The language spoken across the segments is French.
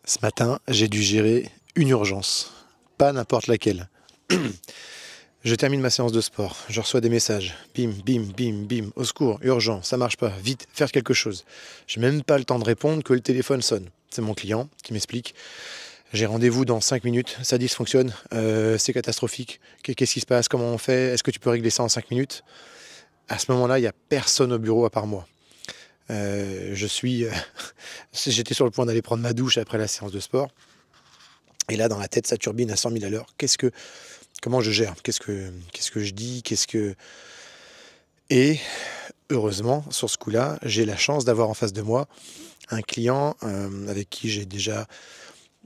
Ce matin, j'ai dû gérer une urgence, pas n'importe laquelle. Je termine ma séance de sport, je reçois des messages, bim, bim, bim, bim, au secours, urgent, ça marche pas, vite, faire quelque chose. J'ai même pas le temps de répondre que le téléphone sonne. C'est mon client qui m'explique. J'ai rendez-vous dans 5 minutes, ça dysfonctionne, c'est catastrophique. Qu'est-ce qui se passe? Comment on fait? Est-ce que tu peux régler ça en 5 minutes? À ce moment-là, il n'y a personne au bureau à part moi. Je suis, j'étais sur le point d'aller prendre ma douche après la séance de sport. Et là, dans la tête, ça turbine à 100 000 à l'heure. Comment je gère? Qu'est-ce que je dis? Et heureusement, sur ce coup-là, j'ai la chance d'avoir en face de moi un client avec qui j'ai déjà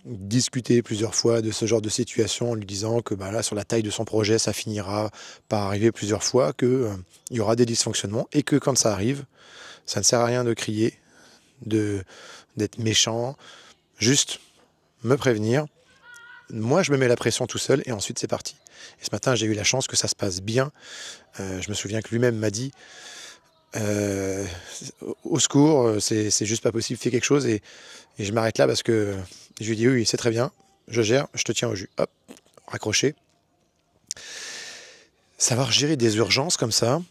discuté plusieurs fois de ce genre de situation en lui disant que bah, là, sur la taille de son projet, ça finira par arriver plusieurs fois, qu'il y aura des dysfonctionnements et que quand ça arrive, ça ne sert à rien de crier, d'être méchant, juste me prévenir. Moi, je me mets la pression tout seul et ensuite c'est parti. Et ce matin, j'ai eu la chance que ça se passe bien. Je me souviens que lui-même m'a dit euh, au secours, c'est juste pas possible, fais quelque chose. Et je m'arrête là parce que je lui dis oui, c'est très bien, je gère, je te tiens au jus. Hop, raccroché. Savoir gérer des urgences comme ça.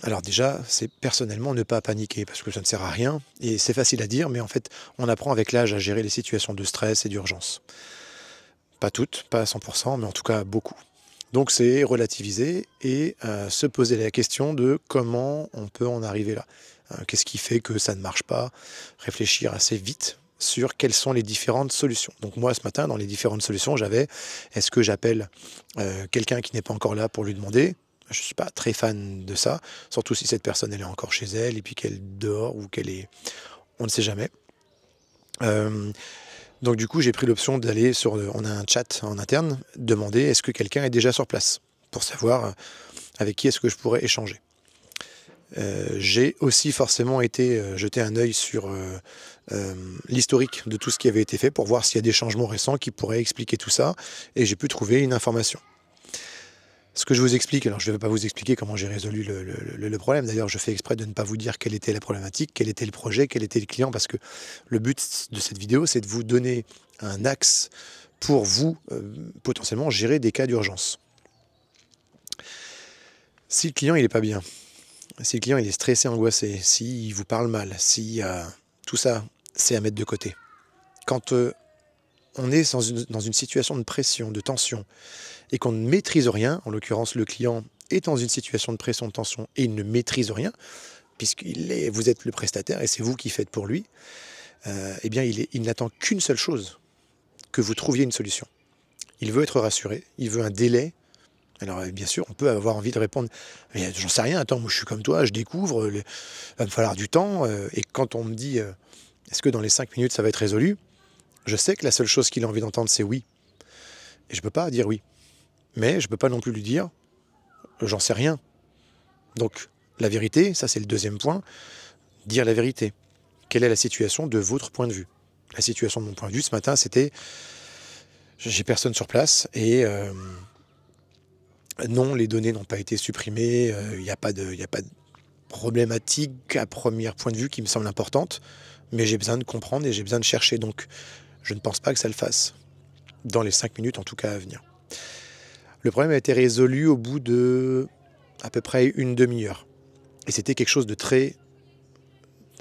Alors déjà, c'est personnellement ne pas paniquer parce que ça ne sert à rien. Et c'est facile à dire, mais en fait, on apprend avec l'âge à gérer les situations de stress et d'urgence. Pas toutes, pas à 100%, mais en tout cas beaucoup. Donc c'est relativiser et se poser la question de comment on peut en arriver là. Qu'est-ce qui fait que ça ne marche pas? Réfléchir assez vite sur quelles sont les différentes solutions. Donc moi, ce matin, dans les différentes solutions, j'avais, est-ce que j'appelle quelqu'un qui n'est pas encore là pour lui demander? Je ne suis pas très fan de ça, surtout si cette personne elle est encore chez elle et puis qu'elle dort ou qu'elle est... On ne sait jamais. Euh, donc du coup, j'ai pris l'option d'aller sur... On a un chat en interne, demander est-ce que quelqu'un est déjà sur place pour savoir avec qui est-ce que je pourrais échanger. J'ai aussi forcément été jeter un œil sur l'historique de tout ce qui avait été fait pour voir s'il y a des changements récents qui pourraient expliquer tout ça. Et j'ai pu trouver une information. Ce que je vous explique, alors je ne vais pas vous expliquer comment j'ai résolu le problème. D'ailleurs, je fais exprès de ne pas vous dire quelle était la problématique, quel était le projet, quel était le client, parce que le but de cette vidéo, c'est de vous donner un axe pour vous, potentiellement, gérer des cas d'urgence. Si le client il n'est pas bien, si le client il est stressé, angoissé, s'il vous parle mal, si tout ça, c'est à mettre de côté. Quand on est dans une situation de pression, de tension, et qu'on ne maîtrise rien, en l'occurrence le client est dans une situation de pression, de tension, et il ne maîtrise rien, vous êtes le prestataire et c'est vous qui faites pour lui, eh bien il n'attend qu'une seule chose, que vous trouviez une solution. Il veut être rassuré, il veut un délai. Alors bien sûr, on peut avoir envie de répondre « mais j'en sais rien, attends, moi je suis comme toi, je découvre, il va me falloir du temps. » Et quand on me dit « est-ce que dans les 5 minutes ça va être résolu ?» Je sais que la seule chose qu'il a envie d'entendre c'est « oui ». Et je ne peux pas dire « oui ». Mais je ne peux pas non plus lui dire « j'en sais rien ». Donc la vérité, ça c'est le deuxième point, dire la vérité. Quelle est la situation de votre point de vue? La situation de mon point de vue ce matin, c'était j'ai personne sur place et non, les données n'ont pas été supprimées, il n'y a pas de problématique à premier point de vue qui me semble importante, mais j'ai besoin de comprendre et j'ai besoin de chercher, donc je ne pense pas que ça le fasse, dans les 5 minutes en tout cas à venir. Le problème a été résolu au bout de à peu près une demi-heure, et c'était quelque chose de très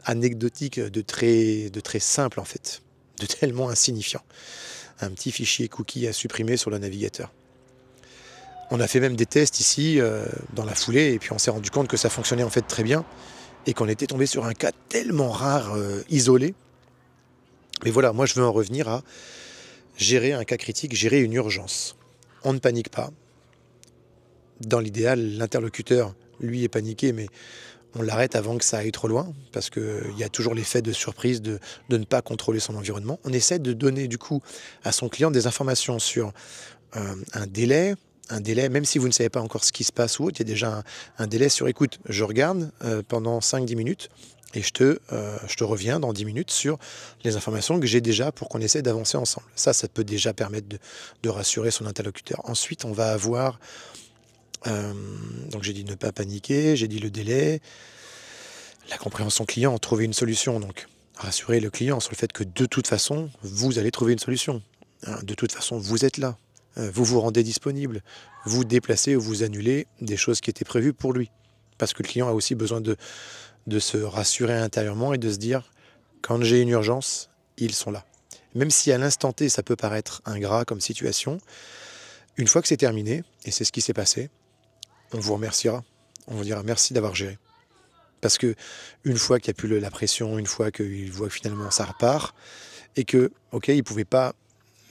anecdotique, de très simple en fait, de tellement insignifiant. Un petit fichier cookie à supprimer sur le navigateur. On a fait même des tests ici, dans la foulée, et puis on s'est rendu compte que ça fonctionnait en fait très bien, et qu'on était tombé sur un cas tellement rare, isolé. Mais voilà, moi je veux en revenir à gérer un cas critique, gérer une urgence. On ne panique pas. Dans l'idéal, l'interlocuteur, lui, est paniqué, mais on l'arrête avant que ça aille trop loin, parce qu'il y a toujours l'effet de surprise de ne pas contrôler son environnement. On essaie de donner du coup à son client des informations sur un délai, même si vous ne savez pas encore ce qui se passe ou autre, il y a déjà un délai sur écoute. Je regarde pendant 5-10 minutes et je te reviens dans 10 minutes sur les informations que j'ai déjà pour qu'on essaie d'avancer ensemble. Ça peut déjà permettre de rassurer son interlocuteur. Ensuite, on va avoir... donc j'ai dit ne pas paniquer, j'ai dit le délai, la compréhension client, trouver une solution. Donc Rassurer le client sur le fait que de toute façon, vous allez trouver une solution. Hein. De toute façon, vous êtes là. Vous vous rendez disponible. Vous déplacez ou vous annulez des choses qui étaient prévues pour lui. Parce que le client a aussi besoin de se rassurer intérieurement et de se dire, quand j'ai une urgence, ils sont là. Même si à l'instant T, ça peut paraître ingrat comme situation, une fois que c'est terminé, et c'est ce qui s'est passé, on vous remerciera. On vous dira merci d'avoir géré. Parce que une fois qu'il n'y a plus la pression, une fois qu'il voit que finalement ça repart, et que, ok, il ne pouvait pas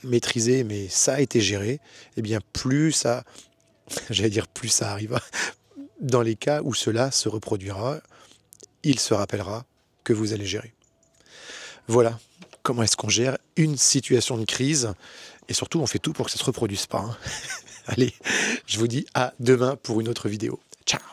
maîtriser, mais ça a été géré, eh bien plus ça, j'allais dire plus ça arrivera, dans les cas où cela se reproduira, il se rappellera que vous allez gérer. Voilà comment est-ce qu'on gère une situation de crise, et surtout on fait tout pour que ça ne se reproduise pas. Hein. Allez, je vous dis à demain pour une autre vidéo. Ciao!